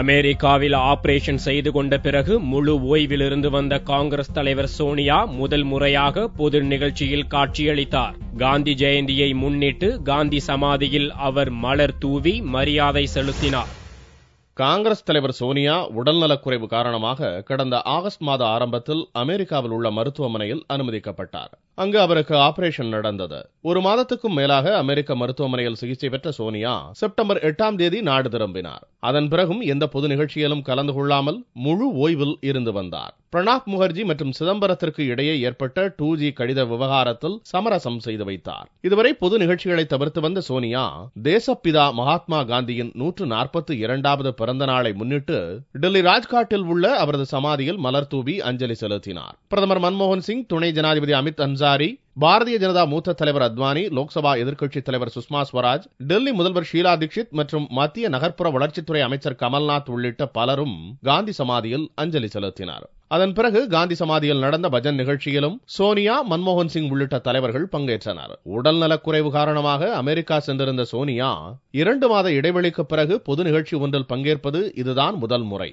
அமெரிக்காவில் ஆபரேஷன் செய்து கொண்ட பிறகு முழு ஓய்விலிருந்து வந்த காங்கிரஸ் தலைவர் சோனியா முதல் முறையாக பொது நிகழ்ச்சியில் காட்சியளித்தார். காந்தி ஜெயந்தியை முன்னிட்டு காந்தி சமாதியில் அவர் மலர் தூவி மரியாதை செலுத்தினார். காங்கிரஸ் தலைவர் சோனியா உடல்நலக்குறைவு காரணமாக கடந்த ஆகஸ்ட் மாத ஆரம்பத்தில் அமெரிக்காவில் உள்ள மருத்துவமனையில் அனுமதிக்கப்பட்டார். அங்கு அவருக்கு ஆபரேஷன் நடந்தது. ஒரு மாதத்துக்கும் மேலாக அமெரிக்க மருத்துவமனையில் சிகிச்சை பெற்ற சோனியா செப்டம்பர் 8ஆம் தேதி நாடு திரும்பினார். அதன் பிறகும் எந்த பொது நிகழ்ச்சியிலும் கலந்து கொள்ளாமல் முழு ஓய்வில் இருந்து வந்தார். பிரணாப் முகர்ஜி மற்றும் சிதம்பரத்திற்கு இடையே ஏற்பட்ட 2G கடித விவகாரத்தில் சமரசம் செய்து வைத்தார். இதுவரை பொது நிகழ்ச்சிகளை தவிர்த்து வந்த சோனியா தேசப்பிதா மகாத்மா காந்தியின் 142வது பிறந்த நாளை முன்னிட்டு டெல்லி ராஜ்காட்டில் உள்ள அவரது சமாதியில் மலர் தூவி அஞ்சலி செலுத்தினார். பிரதமர் மன்மோகன் சிங், துணை ஜனாதிபதி அமித் அன்சாரி, பாரதிய ஜனதா மூத்த தலைவர் அத்வானி, லோக்சபா எதிர்க்கட்சித் தலைவர் சுஷ்மா ஸ்வராஜ், டெல்லி முதல்வர் ஷீலா தீட்சித் மற்றும் மத்திய நகர்ப்புற வளர்ச்சித்துறை அமைச்சர் கமல்நாத் உள்ளிட்ட பலரும் காந்தி சமாதியில் அஞ்சலி செலுத்தினார். அதன் பிறகு காந்தி சமாதியில் நடந்த பஜன் நிகழ்ச்சியிலும் சோனியா, மன்மோகன் சிங் உள்ளிட்ட தலைவர்கள் பங்கேற்றனர். உடல்நலக்குறைவு காரணமாக அமெரிக்கா சென்றிருந்த சோனியா 2 மாத இடைவெளிக்கு பிறகு பொது நிகழ்ச்சி ஒன்றில் பங்கேற்பது இதுதான் முதல் முறை.